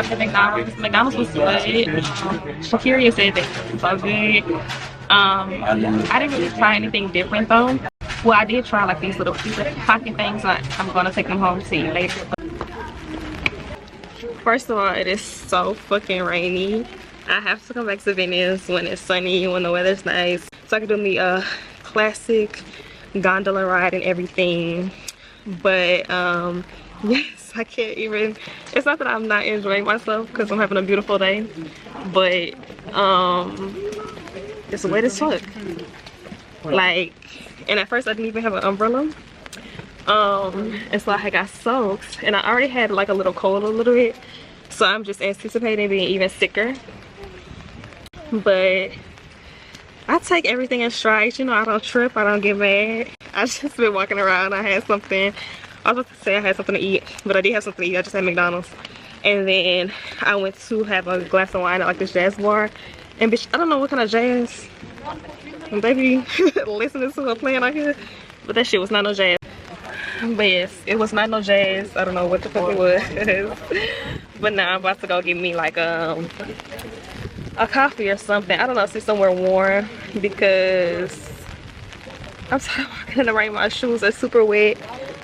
stopped at McDonald's. McDonald's was good. Shakira said that it was so good. I didn't really try anything different though. Well, I did try like these little pizza pocket things. I'm gonna take them home to you later. First of all, it is so fucking rainy. I have to come back to Venice when it's sunny, when the weather's nice, so I can do the classic gondola ride and everything. But yes, I can't even, it's not that I'm not enjoying myself because I'm having a beautiful day, but it's wet as fuck. Like, and at first I didn't even have an umbrella. And so I got soaked, and I already had like a little cold a little bit, so I'm just anticipating being even sicker. But I take everything in stride, you know. I don't trip, I don't get mad. I just been walking around. I had something, I was about to say I had something to eat, but I did have something to eat. I just had McDonald's, and then I went to have a glass of wine at like this jazz bar, and bitch, I don't know what kind of jazz baby listening to her playing out here, but that shit was not no jazz. But yes, it was not no jazz. I don't know what the fuck it was. But now I'm about to go get me like a coffee or something. I don't know, sit somewhere warm because I'm tired of walking in the rain. My shoes are super wet.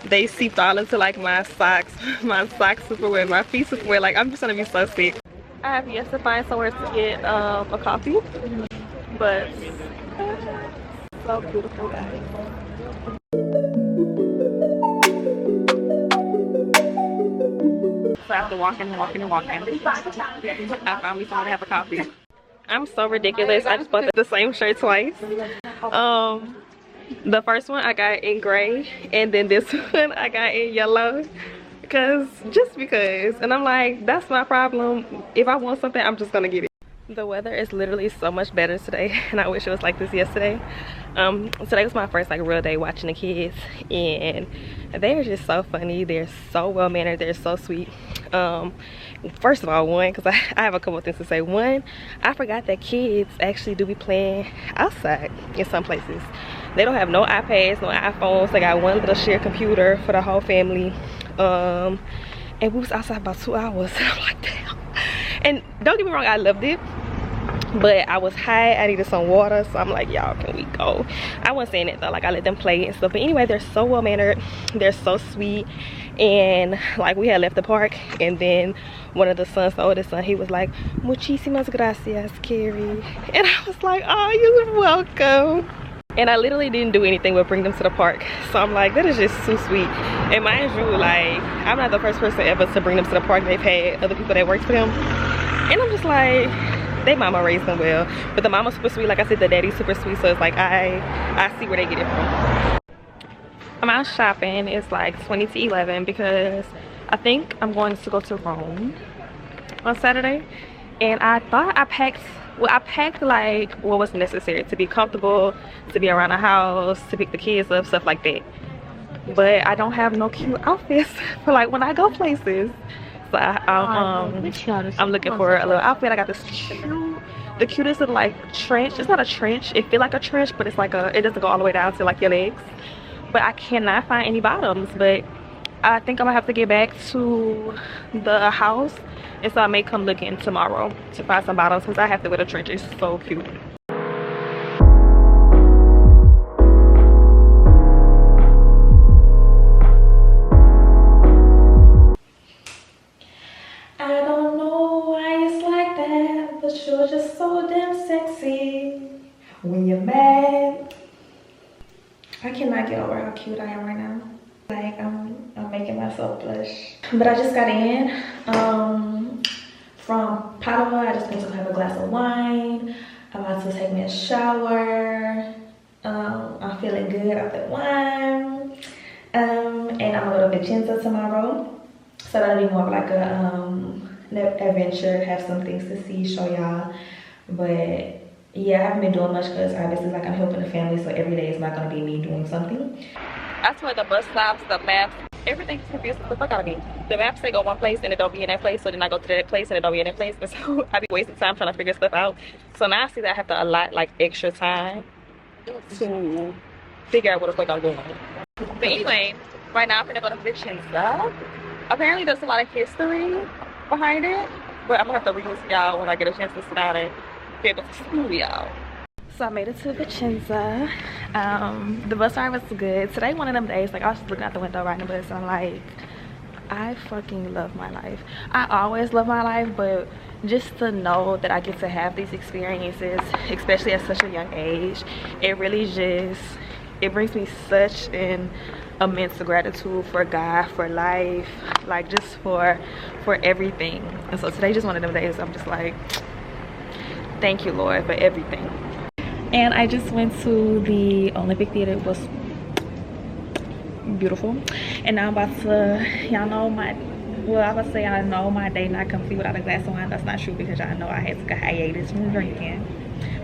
They seeped all into like my socks. My socks super wet, my feet super wet. Like, I'm just gonna be so sick. I have yet to find somewhere to get a coffee, but so beautiful, guys. So after walking, I found me somewhere to have a coffee. I'm so ridiculous. I just bought the same shirt twice. The first one I got in gray, and then this one I got in yellow. Just because. And I'm like, that's my problem. If I want something, I'm just gonna get it. The weather is literally so much better today, and I wish it was like this yesterday. Today was my first like real day watching the kids, and they're just so funny. They're so well mannered. They're so sweet. First of all, one, because I have a couple of things to say. One, I forgot that kids actually do be playing outside in some places. They don't have no iPads, no iPhones. They got one little shared computer for the whole family. And we was outside about 2 hours. I'm like, damn. And don't get me wrong, I loved it, but I was high. I needed some water, so I'm like, y'all, can we go? I wasn't saying it though, like I let them play and stuff. But anyway, they're so well mannered, they're so sweet. And like, we had left the park, and then one of the sons, the oldest son, he was like, muchísimas gracias, Carrie. And I was like, oh, you're welcome. And I literally didn't do anything but bring them to the park. So I'm like, that is just so sweet. And mind you, like, I'm not the first person ever to bring them to the park. They've had other people that worked for them. And I'm just like, they mama raised them well. But the mama's super sweet. Like I said, the daddy's super sweet. So it's like, I see where they get it from. I'm out shopping. It's like 20 to 11 because I think I'm going to go to Rome on Saturday. And I thought I packed like what was necessary to be comfortable, to be around the house, to pick the kids up, stuff like that. But I don't have no cute outfits for like when I go places. So I'm looking for a little outfit. I got this the cutest little like trench. It's not a trench. It feel like a trench, but it's like it doesn't go all the way down to like your legs. But I cannot find any bottoms. But I think I'm gonna have to get back to the house, and so I may come looking tomorrow to find some bottoms because I have to wear the trench. It's so cute. I don't know why it's like that, but you're just so damn sexy when you're mad. I cannot get over how cute I am right now. Like, I'm making myself blush. But I just got in from Padua. I just need to have a glass of wine. I'm about to take me a shower. I'm feeling good after wine. And I'm gonna go to Vicenza tomorrow. So that'll be more of like a adventure, have some things to see, show y'all. But yeah, I haven't been doing much because obviously like I'm helping the family, so every day is not gonna be me doing something. That's where the bus stops, the maps, everything's confused the fuck out of me. The maps say go one place and it don't be in that place, so then I go to that place and it don't be in that place. And so I be wasting time trying to figure stuff out. So now I see that I have to allot like extra time to figure out what the fuck I'm doing. But anyway, right now I'm gonna go to Vicenza. Apparently there's a lot of history behind it. But I'm gonna have to read this to y'all when I get a chance to sit down and be able to smooth y'all. So I made it to Vicenza. The bus ride was good. Today one of them days, like I was just looking out the window riding the bus and I'm like, I fucking love my life. I always love my life, but just to know that I get to have these experiences, especially at such a young age, it really just, it brings me such an immense gratitude for God, for life, like just for everything. And so today just one of them days I'm just like, thank you Lord for everything. And I just went to the Olympic Theater. It was beautiful. And now I'm about to, y'all know my, well I would say I know my day not complete without a glass of wine. That's not true because y'all know I had to hiatus from drinking.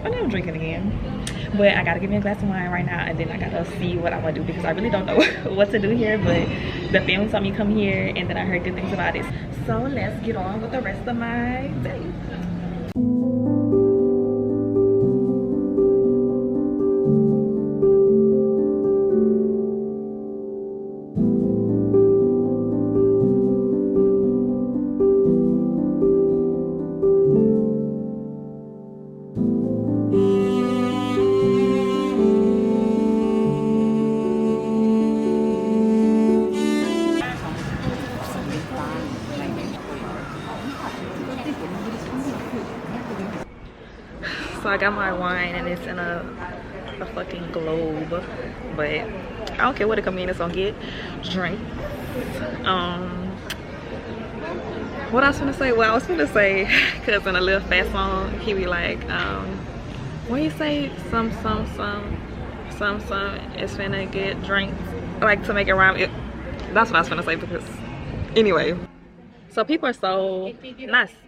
But now I'm drinking again. But I gotta give me a glass of wine right now and then I gotta see what I'm gonna do because I really don't know what to do here. But the family told me come here and then I heard good things about it. So let's get on with the rest of my day. So I got my wine and it's in a fucking globe, but I don't care what the convenience gonna get. Drink. What I was gonna say? Well, I was gonna say, cause in a little fast song, he be like, what do you say? Some is finna get drinks. Like to make it rhyme. That's what I was gonna say because, anyway. So people are so,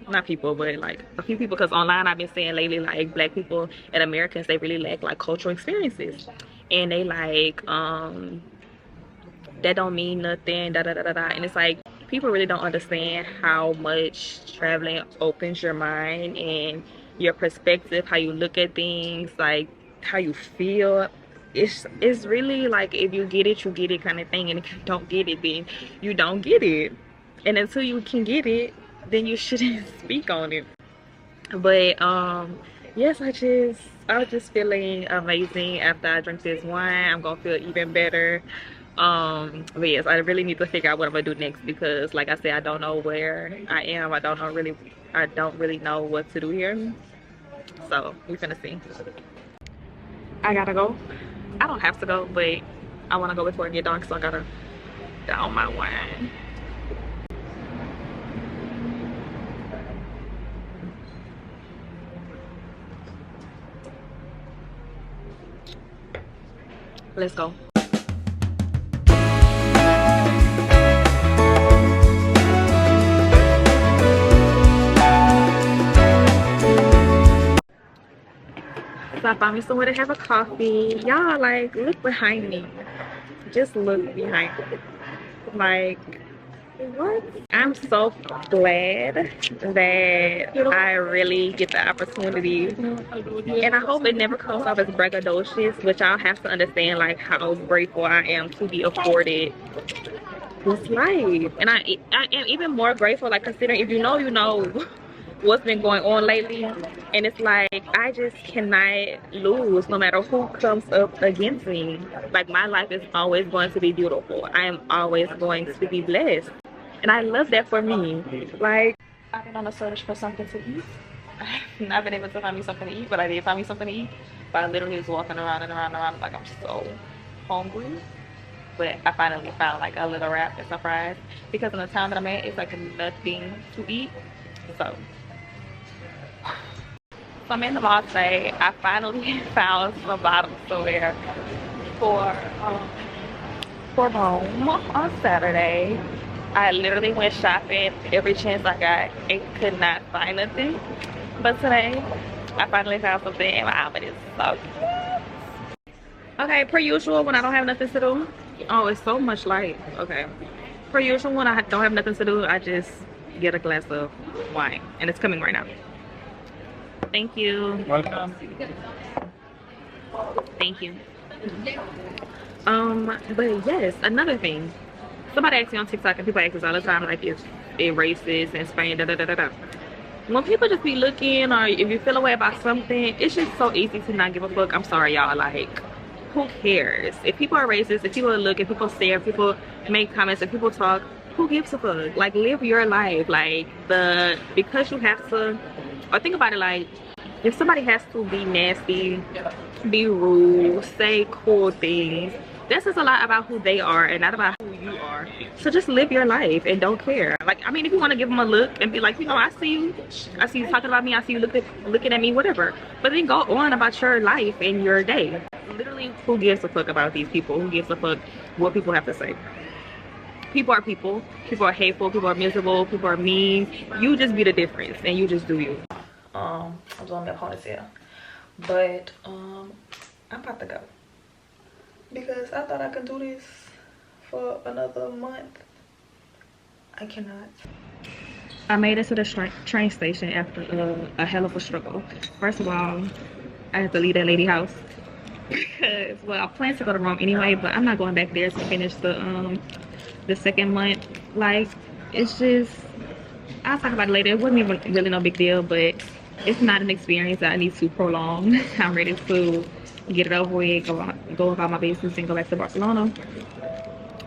not people, but like a few people, because online I've been seeing lately like black people and Americans, they really lack like cultural experiences. And they like, that don't mean nothing, da da da da da. And it's like, people really don't understand how much traveling opens your mind and your perspective, how you look at things, like how you feel. It's really like, if you get it, you get it kind of thing. And if you don't get it, then you don't get it. And until you can get it, then you shouldn't speak on it. But yes, I was just feeling amazing after I drink this wine. I'm gonna feel even better. But yes, I really need to figure out what I'm gonna do next because like I said, I don't know where I am. I don't really know what to do here. So we're gonna see. I gotta go. I don't have to go, but I wanna go before it get dark, so I gotta down my wine. Let's go. So I found me somewhere to have a coffee. Y'all, like, look behind me. Just look behind me. Like, what? I'm so glad that I really get the opportunity, and I hope it never comes off as braggadocious, which I'll have to understand like how grateful I am to be afforded this life. And I am even more grateful, like considering, if you know what's been going on lately, and it's like I just cannot lose no matter who comes up against me. Like my life is always going to be beautiful. I am always going to be blessed. And I love that for me. Like, I've been on a search for something to eat. I've not been able to find me something to eat, but I did find me something to eat. But I literally was walking around and around and around like I'm so hungry. But I finally found like a little wrap and some fries. Because in the town that I'm at, it's like nothing to eat. So I'm in the mall today. I finally found some bottoms to wear for home on Saturday. I literally went shopping every chance I got and could not find nothing. But today, I finally found something and my outfit is so cute. Okay, per usual, when I don't have nothing to do. Oh, it's so much light. Okay. Per usual, when I don't have nothing to do, I just get a glass of wine. And it's coming right now. Thank you. Welcome. Thank you. But yes, another thing. Somebody asked me on TikTok, and people ask us all the time, like, if it racist in Spain, da da da da da. when people just be looking, or if you feel a way about something, it's just so easy to not give a fuck. I'm sorry, y'all. Like, who cares? If people are racist, if people look, if people stare, if people make comments, if people talk, who gives a fuck? Like, live your life. Like, because you have to, or think about it, like, if somebody has to be nasty, be rude, say cool things, this is a lot about who they are and not about who you are. So just live your life and don't care. Like, I mean, if you want to give them a look and be like, you know, I see you talking about me, I see you looking at me, whatever, but then go on about your life and your day. Literally, who gives a fuck about these people? Who gives a fuck what people have to say? People are people. People are hateful. People are miserable. People are mean. You just be the difference and you just do you. I'm doing that ponytail, but I'm about to go because I thought I could do this for another month. I cannot. I made it to the train station after a hell of a struggle. First of all, I had to leave that lady house because, well, I plan to go to Rome anyway, but I'm not going back there to finish the second month. Like, it's just, I'll talk about it later. It wasn't even really no big deal, but it's not an experience that I need to prolong. I'm ready to get it over with, go about my business and go back to Barcelona.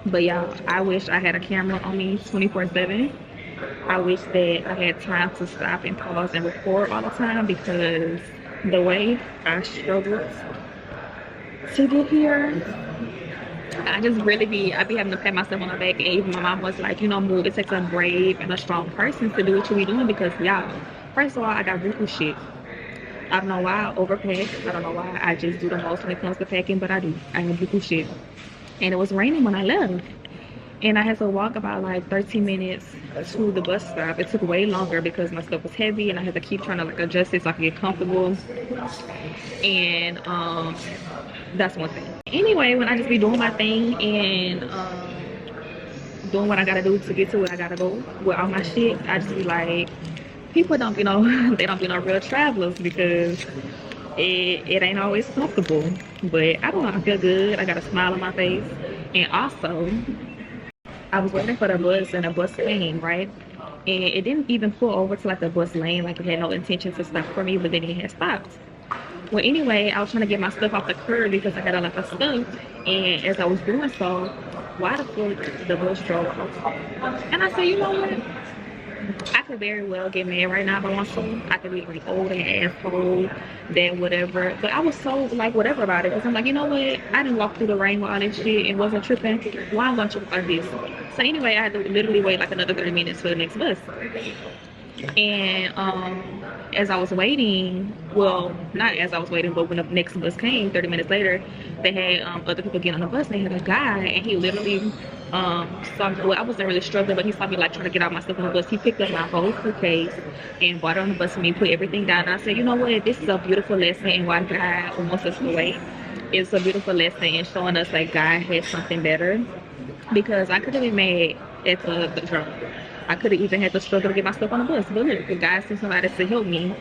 But yeah, I wish I had a camera on me 24/7. I wish that I had time to stop and pause and record all the time, because the way I struggled to get here, I be having to pat myself on the back. And even my mom was like, you know, move. It takes a brave and a strong person to do what you be doing, because y'all, first of all, I got wrinkle shit. I don't know why I overpack. I don't know why I just do the most when it comes to packing, but I do. I have wrinkle shit. And it was raining when I left. And I had to walk about like 13 minutes to the bus stop. It took way longer because my stuff was heavy and I had to keep trying to like adjust it so I could get comfortable. And that's one thing. Anyway, when I just be doing my thing and doing what I gotta do to get to where I gotta go with all my shit, I just be like, people don't, you know, they don't be no real travelers, because it ain't always comfortable. But I don't know, I feel good. I got a smile on my face. And also, I was waiting for the bus and the bus came, right? And it didn't even pull over to like the bus lane, like it had no intention to stop for me, but then it had stopped. Well, anyway, I was trying to get my stuff off the curb because I had a lot of stuff. And as I was doing so, why the fuck the bus drove off? And I said, you know what? I could very well get mad right now if I want to. I could be like, old and asshole, then whatever. But I was so like whatever about it, because I'm like, you know what? I didn't walk through the rain with all this shit and wasn't tripping. Why am I going to trip like this? So anyway, I had to literally wait like another 30 minutes for the next bus. And as I was waiting, well, not as I was waiting, but when the next bus came 30 minutes later, they had other people get on the bus. They had a guy, and he literally saw me. Well, I wasn't really struggling, but he saw me like trying to get out my stuff on the bus. He picked up my whole suitcase and brought it on the bus for me, put everything down. And I said, you know what, this is a beautiful lesson in why God wants us to wait. It's a beautiful lesson in showing us that God has something better, because I could have been mad at the driver. I could have even had to struggle to get my stuff on the bus. But look, the guy sent somebody to help me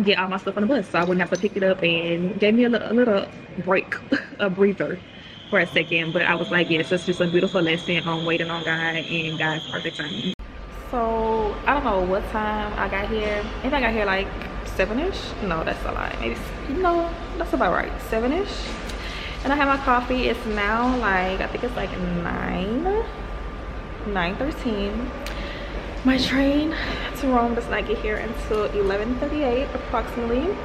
get all my stuff on the bus, so I wouldn't have to pick it up, and gave me a little break, a breather for a second. But I was like, yes, it's just a beautiful lesson on waiting on God and God's perfect timing. So I don't know what time I got here. I think I got here like 7-ish. No, that's a lie. Maybe, no, that's about right, 7-ish. And I have my coffee. It's now like, I think it's like 9:13. My train to Rome does not get here until 11:38 approximately.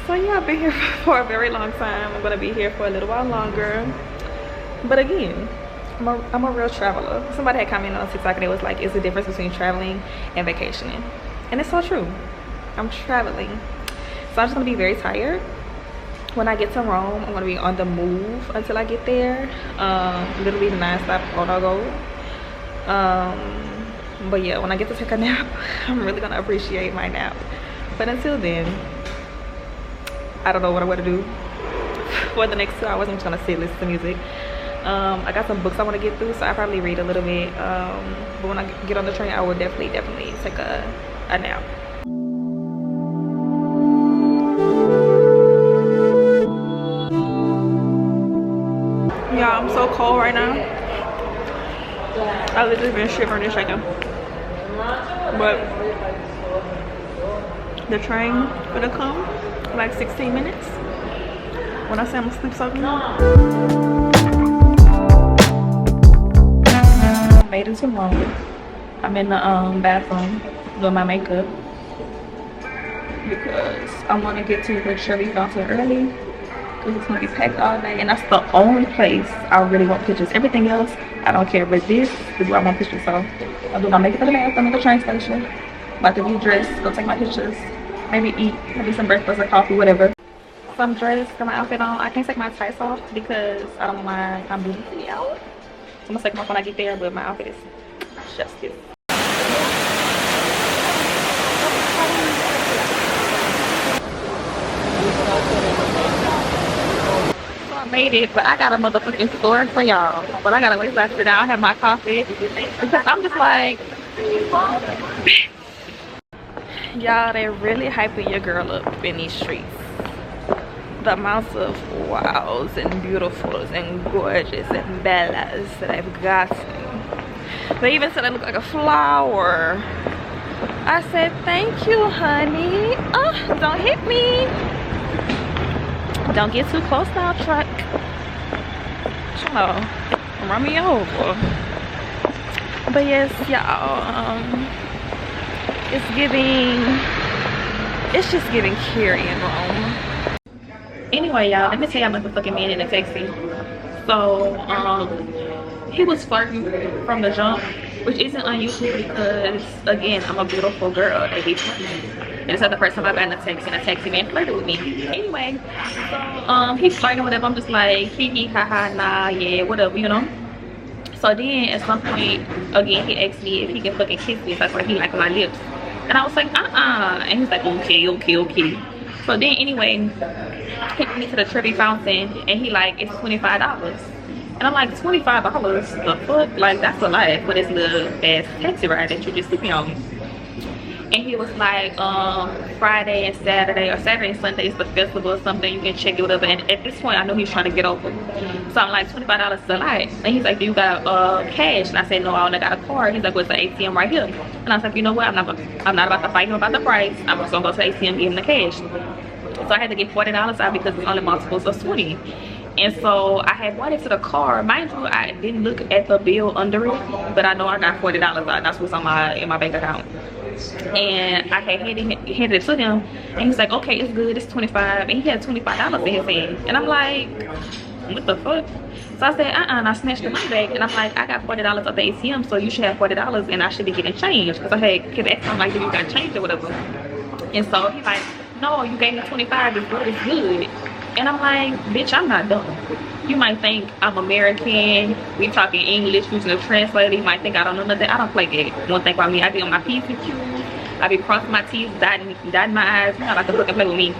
So yeah, I've been here for a very long time. I'm gonna be here for a little while longer. But again, I'm a real traveler. Somebody had commented on TikTok and it was like, is the difference between traveling and vacationing? And it's so true. I'm traveling, so I'm just gonna be very tired. When I get to Rome, I'm gonna be on the move until I get there. Literally non-stop on the go. But yeah, when I get to take a nap, I'm really gonna appreciate my nap. But until then, I don't know what I'm gonna do for the next 2 hours. I'm just gonna sit, listen to music. I got some books I want to get through, so I'll probably read a little bit. But when I get on the train, I will definitely take a nap. Yeah, I'm so cold right now. I've literally been shivering and shaking. But the train gonna come in like 16 minutes. When I say I'm gonna sleep so good. I made it to home. I'm in the bathroom doing my makeup because I want to get to the Cherry Fountain early because it's gonna be packed all day, and that's the only place I really want pictures. Everything else I don't care, but this is where I want pictures. So I'll do my makeup at the bathroom at the train station. About to be dressed, go take my pictures, maybe eat, maybe some breakfast or coffee, whatever. So I'm dressed, got my outfit on. I can't take my tights off because I don't want my booty to be out. So I'm gonna take them off when I get there, but my outfit is chef's kiss. So I made it, but I got a motherfucking story for y'all. But I gotta wait till I sit down, have my coffee, because I'm just like, y'all, they're really hyping your girl up in these streets. The amounts of wows and beautifuls and gorgeous and bellas that I've gotten. They even said I look like a flower. I said, thank you, honey. Oh, don't hit me. Don't get too close now, truck. Oh, run me over. But yes, y'all, it's just giving Carrie in Rome. Anyway, y'all, let me tell y'all about the fucking man in the taxi. So, he was flirting from the jump, which isn't unusual because, again, I'm a beautiful girl that he's flirting. And it's not the first time I've gotten in a taxi man flirted with me. Anyway, so, he's flirting with him. I'm just like, hee hee, ha ha, nah, yeah, whatever, you know? So then, at some point, again, he asked me if he can fucking kiss me, if like he liked my lips. And I was like, and he's like, okay. So then, anyway, he took me to the Trevi Fountain, and he like, it's $25. And I'm like, $25? The fuck? Like, that's a lot for this little ass taxi ride that you just took me on. And he was like, Friday and Saturday, or Saturday and Sunday is the festival or something, you can check it, whatever. And at this point, I know he's trying to get over. So I'm like, $25 is a lot. And he's like, do you got cash? And I said, no, I only got a card. He's like, what's the ATM right here? And I was like, you know what? I'm not about to fight him about the price. I'm just gonna go to the ATM, give him the cash. So I had to get $40 out because it's only multiples of 20. And so I had brought it to the car. Mind you, I didn't look at the bill under it, but I know I got $40 out. That's what's in my bank account. And I had handed it to him, and he's like, okay, it's good, it's 25. And he had $25 in his hand. And I'm like, what the fuck? So I said, and I snatched the money back, and I'm like, I got $40 at the ATM, so you should have $40, and I should be getting change. Because I had kept asking him, like, do you got change or whatever? And so he's like, no, you gave me 25, it's good. And I'm like, bitch, I'm not dumb. You might think I'm American, we talking English using a translator. You might think I don't know nothing. I don't play that. One thing about me, I be on my P's and Q's. I be crossing my T's, dotting my I's. You're not about to fucking play with me.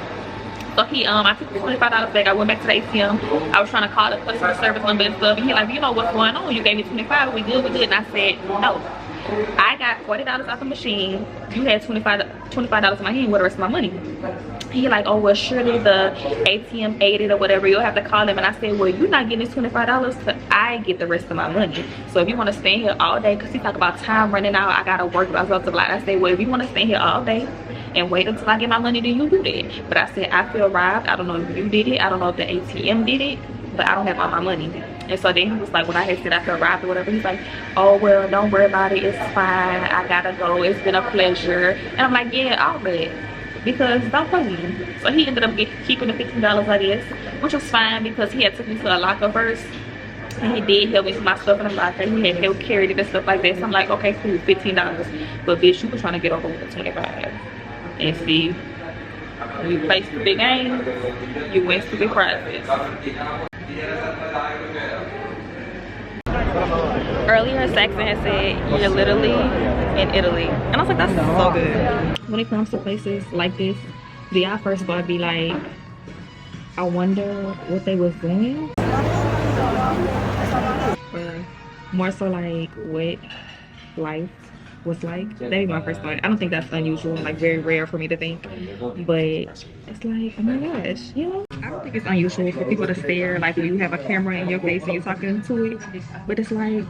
So I took the $25 back. I went back to the ATM. I was trying to call the customer service number and stuff. And he like, you know what's going on? You gave me 25. We good. And I said, no. I got $40 out the machine. You had $25 in my hand. Where the rest of my money? He like, oh well, surely the ATM ate it or whatever. You'll have to call him. And I said, well, you're not getting this $25 till I get the rest of my money. So if you want to stay here all day, because he talk about time running out, I gotta work. I said, well, if you want to stay here all day and wait until I get my money, then you do that. But I said, I feel robbed. I don't know if you did it. I don't know if the ATM did it, but I don't have all my money. And so then he was like, when I had said I feel robbed or whatever, he's like, oh well, don't worry about it, it's fine, I gotta go, it's been a pleasure. And I'm like, yeah, I'll bet, because don't play me. So he ended up keeping the $15, I guess, which was fine because he had took me to a locker first, and he did help me with my stuff in the locker. He had helped carry it and stuff like that. So I'm like, okay, cool, $15. But bitch, you were trying to get over with the 25. And see, when you play stupid games, you win stupid prizes. Earlier, Saxon had said, you're literally in Italy. And I was like, that's so good. When it comes to places like this, the y'all first of all be like, I wonder what they was doing? Or more so like what life was like. That'd be my first thought. I don't think that's unusual, like very rare for me to think. But it's like, oh my gosh, you know? I don't think it's unusual for people to stare like when you have a camera in your face and you're talking to it. But it's like,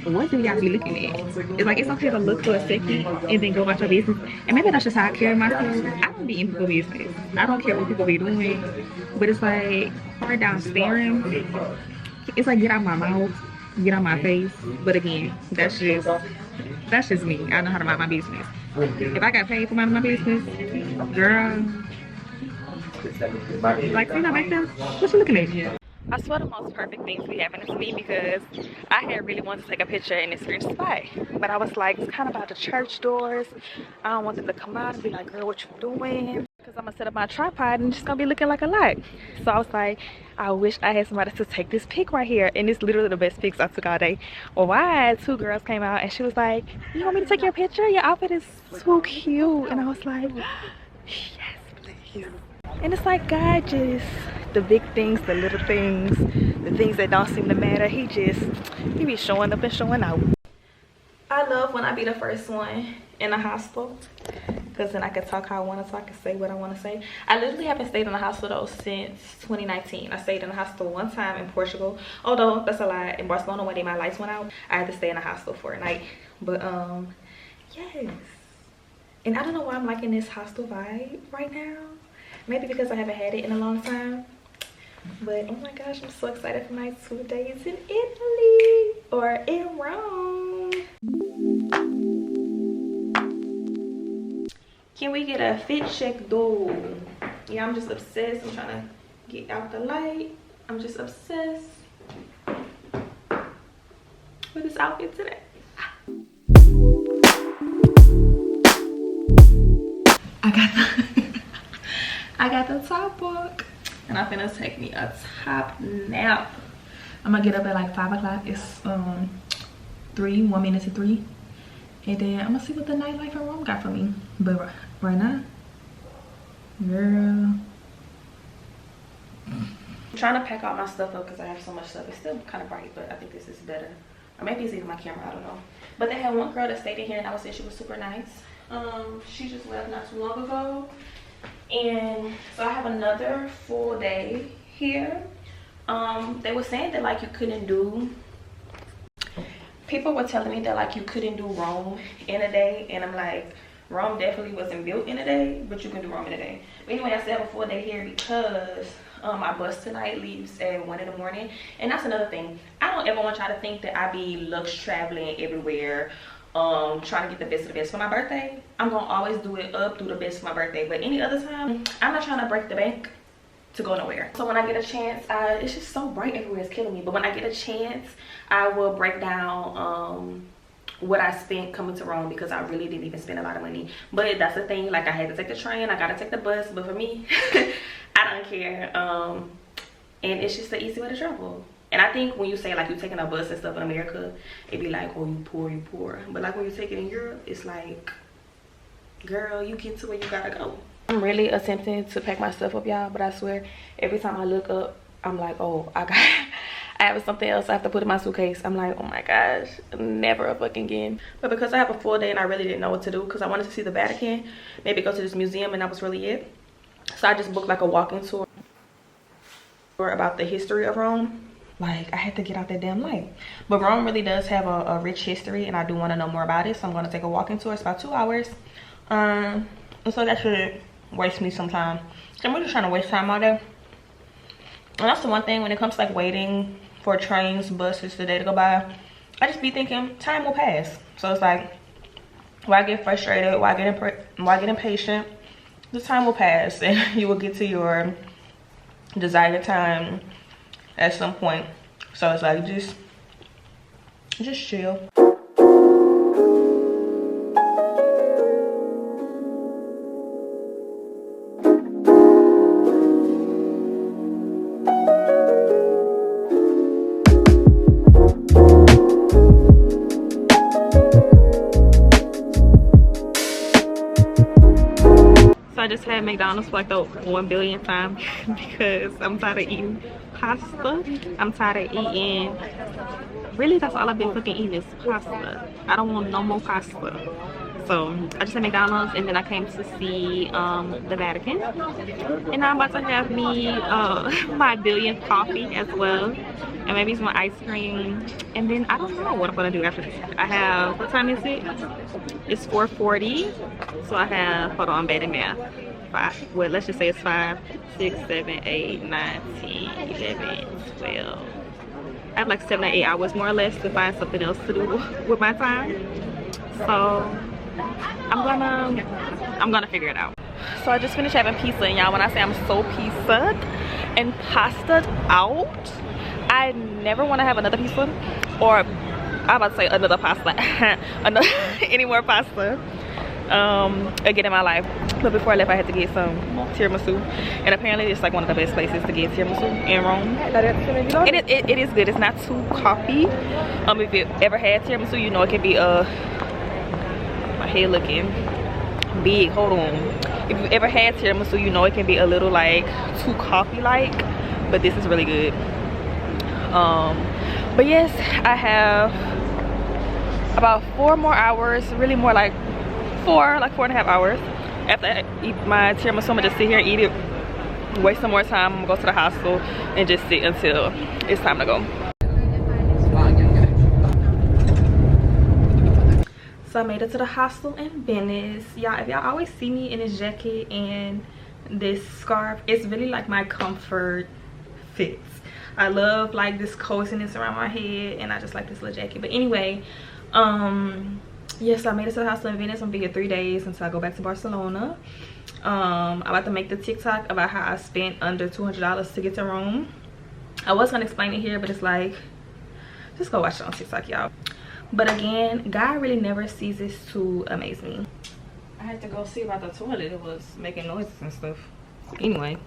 what do y'all be looking at? It's like it's okay to look for a second and then go about your business. And maybe that's just how I carry myself. I don't be in people's business. I don't care what people be doing. But it's like hard down staring. It's like get out my mouth, get out my face. But again, that's just me. I know how to mind my business. If I got paid for minding my business, girl, like, see that make sense? What you looking at? I swear the most perfect thing to be happening to me because I had really wanted to take a picture in this certain spot. But I was like, it's kind of about the church doors. I don't want them to come out and be like, girl, what you doing? Because I'm going to set up my tripod and it's just going to be looking like a lot. So I was like, I wish I had somebody to take this pic right here. And it's literally the best pics I took all day. Well, why? Two girls came out and she was like, you want me to take your picture? Your outfit is so cute. And I was like, yes, please. And it's like God just, the big things, the little things, the things that don't seem to matter, he be showing up and showing out. I love when I be the first one in a hostel because then I can talk how I want to talk and say what I want to say. I literally haven't stayed in a hostel though since 2019. I stayed in a hostel one time in Portugal, although that's a lie. In Barcelona, one day my lights went out, I had to stay in a hostel for a night. But yes, and I don't know why I'm liking this hostel vibe right now. Maybe because I haven't had it in a long time. But oh my gosh, I'm so excited for my 2 days in Italy or in Rome. Can we get a fit check though? Yeah, I'm just obsessed. I'm trying to get out the light. I'm just obsessed with this outfit today. I got the top book and I'm finna take me a top nap. I'm gonna get up at like 5 o'clock. It's 1 minute to 3. And then I'm gonna see what the nightlife in Rome got for me. But right now, girl, I'm trying to pack all my stuff up because I have so much stuff. It's still kind of bright, but I think this is better. Or maybe it's even my camera, I don't know. But they had one girl that stayed in here and I would say she was super nice. She just left not too long ago. And so I have another full day here. They were saying that like you couldn't do, people were telling me that like you couldn't do Rome in a day, and I'm like, Rome definitely wasn't built in a day, but you can do Rome in a day. But anyway, I still have a full day here because my bus tonight leaves at 1 in the morning. And that's another thing, I don't ever want y'all to think that I be lux traveling everywhere, trying to get the best of the best. For my birthday, I'm gonna always do it up, do the best for my birthday. But any other time, I'm not trying to break the bank to go nowhere. So when I get a chance, it's just so bright everywhere, it's killing me. But when I get a chance, I will break down what I spent coming to Rome, because I really didn't even spend a lot of money. But that's the thing, like I had to take the train, I gotta take the bus, but for me, I don't care. And it's just the easy way to travel. And I think when you say like you're taking a bus and stuff in America, it'd be like, oh, you poor. But like when you take it in Europe, it's like, girl, you get to where you gotta go. I'm really attempting to pack my stuff up, y'all, but I swear every time I look up, I'm like, oh, I have something else I have to put in my suitcase. I'm like, oh my gosh, never a fucking again. But because I have a full day and I really didn't know what to do, because I wanted to see the Vatican, maybe go to this museum, and that was really it. So I just booked like a walking tour about the history of Rome. Like, I had to get out that damn light. But Rome really does have a rich history, and I do want to know more about it. So I'm going to take a walking tour. It's about 2 hours. And so that should waste me some time. So I'm really trying to waste time all day. And that's the one thing when it comes to like waiting for trains, buses, the day to go by. I just be thinking time will pass. So it's like, why get frustrated? Why get impatient? The time will pass, and you will get to your desired time at some point. So it's like, just chill. I just had McDonald's for like the 1 billionth time because I'm tired of eating pasta. I'm tired of eating, really that's all I've been fucking eating is pasta. I don't want no more pasta. So I just had McDonald's, and then I came to see the Vatican, and now I'm about to have me my billionth coffee as well, and maybe some ice cream, and then I don't know what I'm gonna do after this. I have, what time is it? It's 4:40, so I have, hold on, I'm bad at math. 5, well, let's just say it's 5, 6, 7, 8, 9, 10, 11, 12. I have like 7 or 8 hours more or less to find something else to do with my time. So I'm gonna figure it out. So I just finished having pizza, and y'all, when I say I'm so pizzaed and pastaed out, I never want to have another pizza, or I'm about to say another pasta, any more pasta again in my life. But before I left, I had to get some tiramisu, and apparently it's like one of the best places to get tiramisu in Rome. It is good. It's not too coffee. If you ever had tiramisu, you know it can be my head looking big, hold on. If you ever had tiramisu, you know it can be a little like too coffee like, but this is really good. But yes, I have about 4 more hours, really more like 4.5 hours. After I eat my tiramisu, I'm gonna just sit here and eat it, waste some more time. I'm gonna go to the hostel and just sit until it's time to go. So I made it to the hostel in Venice. Y'all, if y'all always see me in this jacket and this scarf, it's really like my comfort fits. I love like this coziness around my head, and I just like this little jacket. But anyway, yes, I made it to the hostel in Venice. I'm gonna be here 3 days until I go back to Barcelona. I'm about to make the TikTok about how I spent under $200 to get to Rome. I was gonna explain it here, but it's like, just go watch it on TikTok, y'all. But again, God really never ceases to amaze me. I had to go see about the toilet. It was making noises and stuff. Anyway,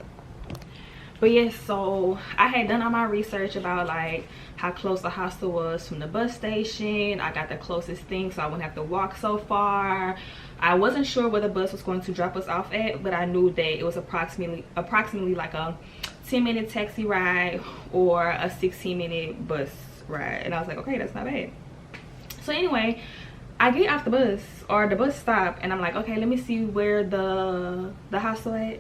but yes, so I had done all my research about like how close the hostel was from the bus station. I got the closest thing so I wouldn't have to walk so far. I wasn't sure where the bus was going to drop us off at, but I knew that it was approximately like a 10-minute taxi ride or a 16-minute bus ride, and I was like, okay, that's not bad. So anyway, I get off the bus, or the bus stop, and I'm like, okay, let me see where the hostel at.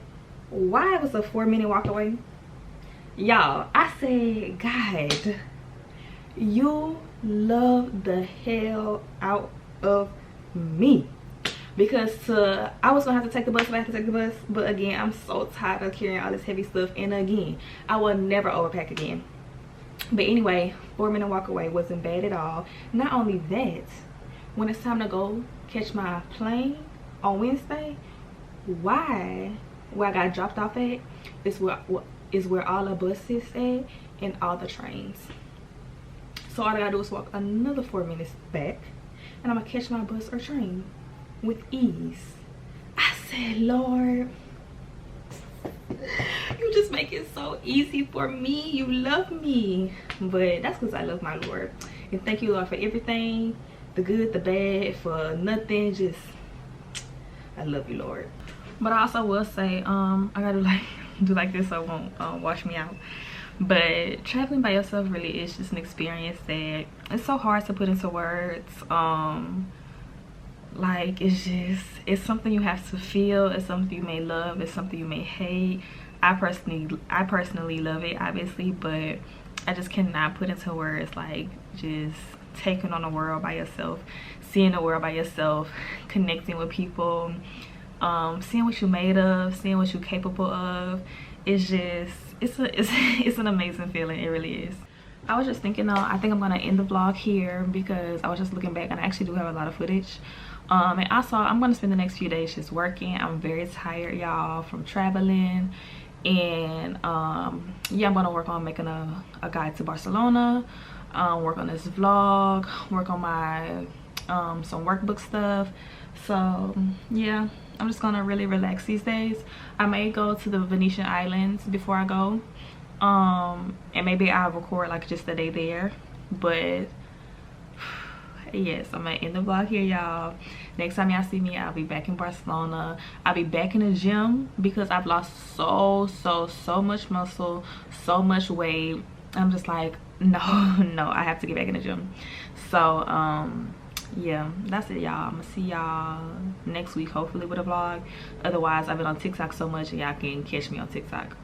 Why it was a 4-minute walk away? Y'all, I said, God, you love the hell out of me. Because I was gonna have to take the bus, but again, I'm so tired of carrying all this heavy stuff, and again, I will never overpack again. But anyway, 4-minute walk away wasn't bad at all. Not only that, when it's time to go catch my plane on Wednesday, where I got dropped off at is where all the buses at and all the trains. So all I gotta do is walk another 4 minutes back, and I'm gonna catch my bus or train with ease. I said, Lord, you just make it so easy for me. You love me. But that's because I love my Lord. And thank you, Lord, for everything, the good, the bad, for nothing. Just, I love you, Lord. But I also will say, I gotta do like this so it won't wash me out. But traveling by yourself really is just an experience that it's so hard to put into words. Like, it's something you have to feel. It's something you may love. It's something you may hate. I personally love it, obviously, but I just cannot put into words like just taking on the world by yourself, seeing the world by yourself, connecting with people, seeing what you're made of, seeing what you're capable of. It's just, it's an amazing feeling. It really is. I was just thinking, I think I'm gonna end the vlog here because I was just looking back and I actually do have a lot of footage. And also I'm gonna spend the next few days just working. I'm very tired, y'all, from traveling. And yeah, I'm gonna work on making a guide to Barcelona, work on this vlog, work on my some workbook stuff. So yeah, I'm just gonna really relax these days. I may go to the Venetian islands before I go, and maybe I'll record like just a day there. But yes, I'm gonna end the vlog here, y'all. Next time y'all see me, I'll be back in Barcelona. I'll be back in the gym because I've lost so much muscle, so much weight. I'm just like, no, I have to get back in the gym. So yeah, that's it, y'all. I'm gonna see y'all next week, hopefully with a vlog. Otherwise, I've been on TikTok so much, and y'all can catch me on TikTok.